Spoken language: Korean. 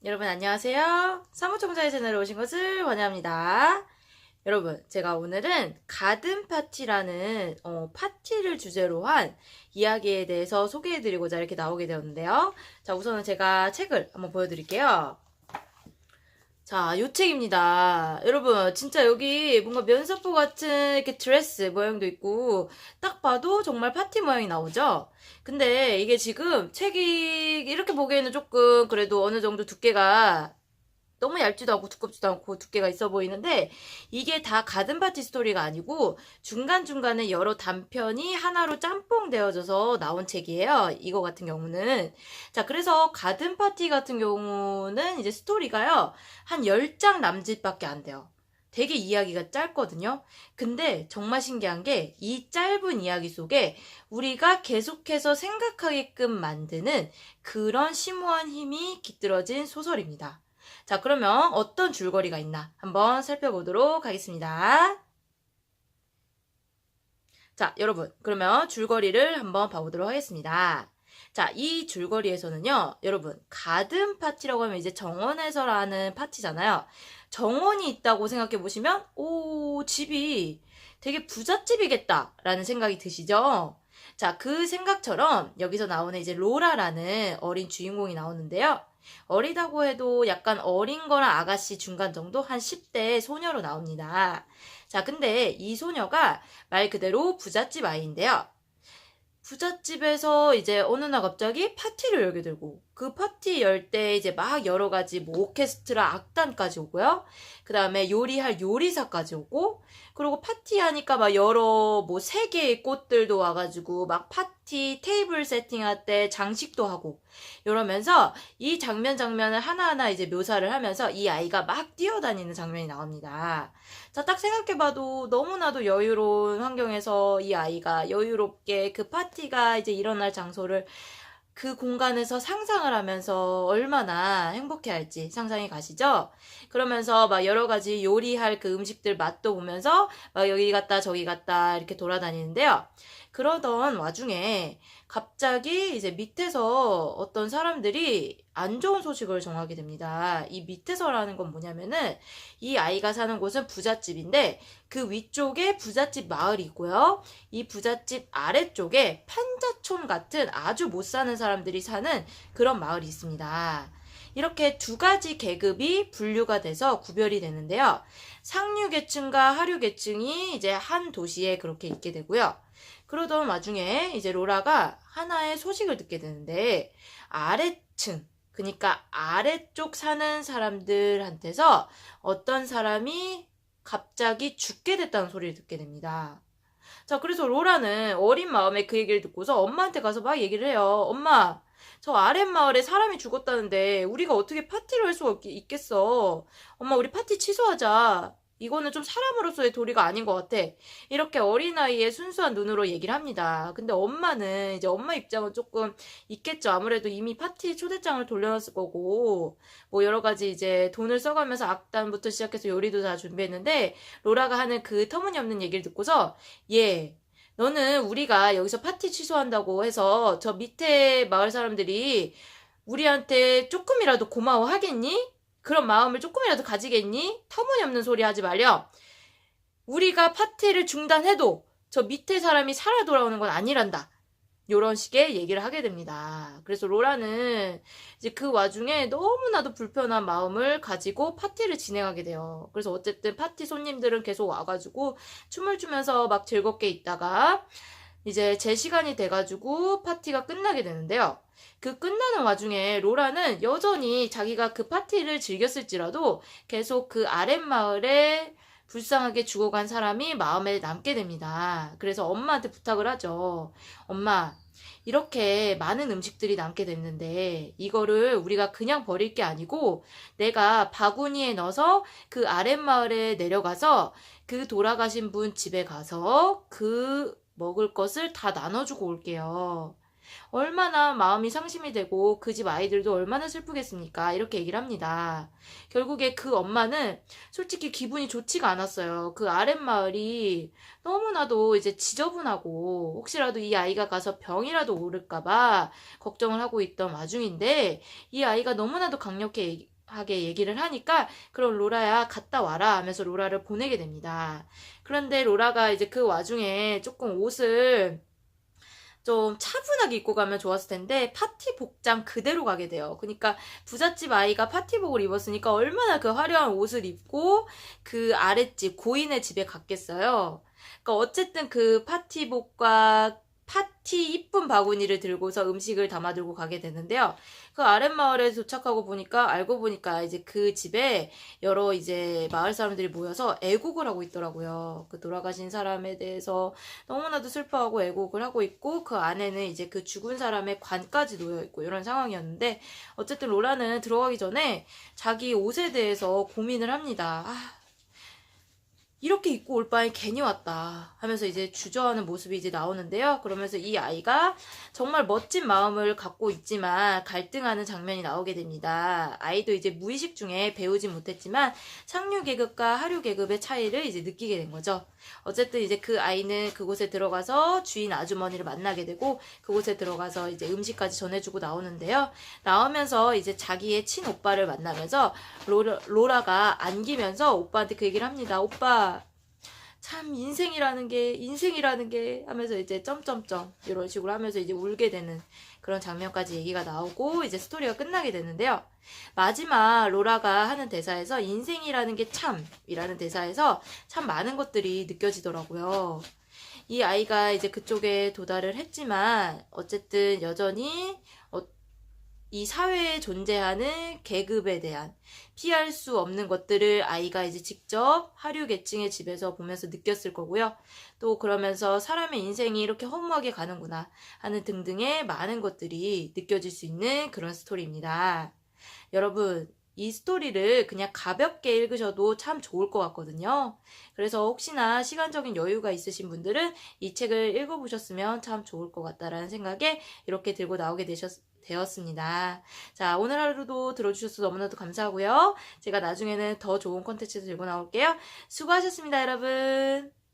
여러분 안녕하세요. 사무총장의 채널에 오신 것을 환영합니다. 여러분, 제가 오늘은 가든 파티라는 파티를 주제로 한 이야기에 대해서 소개해드리고자 이렇게 나오게 되었는데요. 자, 우선은 제가 책을 한번 보여드릴게요. 자, 요 책입니다. 여러분, 진짜 여기 뭔가 면사포 같은 이렇게 드레스 모양도 있고, 딱 봐도 정말 파티 모양이 나오죠? 근데 이게 지금 책이 이렇게 보기에는 조금 그래도 어느 정도 두께가 너무 얇지도 않고 두껍지도 않고 두께가 있어 보이는데 이게 다 가든 파티 스토리가 아니고 중간중간에 여러 단편이 하나로 짬뽕 되어져서 나온 책이에요. 이거 같은 경우는. 자, 그래서 가든 파티 같은 경우는 이제 스토리가요. 한 10장 남짓밖에 안 돼요. 되게 이야기가 짧거든요. 근데 정말 신기한 게 이 짧은 이야기 속에 우리가 계속해서 생각하게끔 만드는 그런 심오한 힘이 깃들어진 소설입니다. 자, 그러면 어떤 줄거리가 있나 한번 살펴보도록 하겠습니다. 자, 여러분, 그러면 줄거리를 한번 봐보도록 하겠습니다. 자, 이 줄거리에서는요, 여러분, 가든 파티라고 하면 이제 정원에서 라는 파티잖아요. 정원이 있다고 생각해 보시면, 오, 집이 되게 부잣집이겠다라는 생각이 드시죠? 자, 그 생각처럼 여기서 나오는 이제 로라라는 어린 주인공이 나오는데요. 어리다고 해도 약간 어린 거랑 아가씨 중간 정도? 한 10대 소녀로 나옵니다. 자, 근데 이 소녀가 말 그대로 부잣집 아이인데요. 부잣집에서 이제 어느 날 갑자기 파티를 열게 되고 그 파티 열 때 이제 막 여러 가지 뭐 오케스트라 악단까지 오고요. 그 다음에 요리할 요리사까지 오고 그리고 파티하니까 막 여러 뭐 세 개의 꽃들도 와가지고 막 파티 테이블 세팅할 때 장식도 하고 이러면서 이 장면을 하나하나 이제 묘사를 하면서 이 아이가 막 뛰어다니는 장면이 나옵니다. 자, 딱 생각해봐도 너무나도 여유로운 환경에서 이 아이가 여유롭게 그 파티가 이제 일어날 장소를 그 공간에서 상상을 하면서 얼마나 행복해 할지 상상이 가시죠? 그러면서 막 여러 가지 요리할 그 음식들 맛도 보면서 막 여기 갔다 저기 갔다 이렇게 돌아다니는데요. 그러던 와중에 갑자기 이제 밑에서 어떤 사람들이 안 좋은 소식을 전하게 됩니다. 이 밑에서라는 건 뭐냐면은 이 아이가 사는 곳은 부잣집인데 그 위쪽에 부잣집 마을이 있고요. 이 부잣집 아래쪽에 판자촌 같은 아주 못 사는 사람들이 사는 그런 마을이 있습니다. 이렇게 두 가지 계급이 분류가 돼서 구별이 되는데요. 상류계층과 하류계층이 이제 한 도시에 그렇게 있게 되고요. 그러던 와중에 이제 로라가 하나의 소식을 듣게 되는데 아래층, 그러니까 아래쪽 사는 사람들한테서 어떤 사람이 갑자기 죽게 됐다는 소리를 듣게 됩니다. 자, 그래서 로라는 어린 마음에 그 얘기를 듣고서 엄마한테 가서 막 얘기를 해요. 엄마, 저 아랫마을에 사람이 죽었다는데 우리가 어떻게 파티를 할 수가 있겠어. 엄마, 우리 파티 취소하자. 이거는 좀 사람으로서의 도리가 아닌 것 같아. 이렇게 어린아이의 순수한 눈으로 얘기를 합니다. 근데 엄마는 이제 엄마 입장은 조금 있겠죠. 아무래도 이미 파티 초대장을 돌려놨을 거고 뭐 여러 가지 이제 돈을 써가면서 악단부터 시작해서 요리도 다 준비했는데 로라가 하는 그 터무니없는 얘기를 듣고서 얘 너는 우리가 여기서 파티 취소한다고 해서 저 밑에 마을 사람들이 우리한테 조금이라도 고마워하겠니? 그런 마음을 조금이라도 가지겠니? 터무니없는 소리 하지 말려. 우리가 파티를 중단해도 저 밑에 사람이 살아 돌아오는 건 아니란다. 요런 식의 얘기를 하게 됩니다. 그래서 로라는 이제 그 와중에 너무나도 불편한 마음을 가지고 파티를 진행하게 돼요. 그래서 어쨌든 파티 손님들은 계속 와가지고 춤을 추면서 막 즐겁게 있다가 이제 제 시간이 돼가지고 파티가 끝나게 되는데요. 그 끝나는 와중에 로라는 여전히 자기가 그 파티를 즐겼을지라도 계속 그 아랫마을에 불쌍하게 죽어간 사람이 마음에 남게 됩니다. 그래서 엄마한테 부탁을 하죠. 엄마, 이렇게 많은 음식들이 남게 됐는데 이거를 우리가 그냥 버릴 게 아니고 내가 바구니에 넣어서 그 아랫마을에 내려가서 그 돌아가신 분 집에 가서 그 먹을 것을 다 나눠주고 올게요. 얼마나 마음이 상심이 되고 그 집 아이들도 얼마나 슬프겠습니까? 이렇게 얘기를 합니다. 결국에 그 엄마는 솔직히 기분이 좋지가 않았어요. 그 아랫마을이 너무나도 이제 지저분하고 혹시라도 이 아이가 가서 병이라도 오를까봐 걱정을 하고 있던 와중인데 이 아이가 너무나도 강력하게 하게 얘기를 하니까 그럼 로라야 갔다 와라 하면서 로라를 보내게 됩니다. 그런데 로라가 이제 그 와중에 조금 옷을 좀 차분하게 입고 가면 좋았을 텐데 파티 복장 그대로 가게 돼요. 그러니까 부잣집 아이가 파티복을 입었으니까 얼마나 그 화려한 옷을 입고 그 아랫집 고인의 집에 갔겠어요. 그러니까 어쨌든 그 파티복과 파티 이쁜 바구니를 들고서 음식을 담아 들고 가게 되는데요. 그 아랫마을에 도착하고 보니까 알고 보니까 이제 그 집에 여러 이제 마을 사람들이 모여서 애국을 하고 있더라고요. 그 돌아가신 사람에 대해서 너무나도 슬퍼하고 애곡을 하고 있고 그 안에는 이제 그 죽은 사람의 관까지 놓여 있고 이런 상황이었는데 어쨌든 로라는 들어가기 전에 자기 옷에 대해서 고민을 합니다. 이렇게 입고 올 바엔 괜히 왔다 하면서 이제 주저하는 모습이 이제 나오는데요. 그러면서 이 아이가 정말 멋진 마음을 갖고 있지만 갈등하는 장면이 나오게 됩니다. 아이도 이제 무의식 중에 배우진 못했지만 상류 계급과 하류 계급의 차이를 이제 느끼게 된 거죠. 어쨌든 이제 그 아이는 그곳에 들어가서 주인 아주머니를 만나게 되고 그곳에 들어가서 이제 음식까지 전해주고 나오는데요. 나오면서 이제 자기의 친오빠를 만나면서 로라가 안기면서 오빠한테 그 얘기를 합니다. 오빠 참 인생이라는 게 하면서 이제 점점점 이런 식으로 하면서 이제 울게 되는 그런 장면까지 얘기가 나오고 이제 스토리가 끝나게 되는데요. 마지막 로라가 하는 대사에서 인생이라는 게 참이라는 대사에서 참 많은 것들이 느껴지더라고요. 이 아이가 이제 그쪽에 도달을 했지만 어쨌든 여전히 이 사회에 존재하는 계급에 대한 피할 수 없는 것들을 아이가 이제 직접 하류 계층의 집에서 보면서 느꼈을 거고요. 또 그러면서 사람의 인생이 이렇게 허무하게 가는구나 하는 등등의 많은 것들이 느껴질 수 있는 그런 스토리입니다. 여러분, 이 스토리를 그냥 가볍게 읽으셔도 참 좋을 것 같거든요. 그래서 혹시나 시간적인 여유가 있으신 분들은 이 책을 읽어보셨으면 참 좋을 것 같다라는 생각에 이렇게 들고 나오게 되었습니다. 자, 오늘 하루도 들어주셔서 너무나도 감사하고요. 제가 나중에는 더 좋은 콘텐츠 들고 나올게요. 수고하셨습니다, 여러분.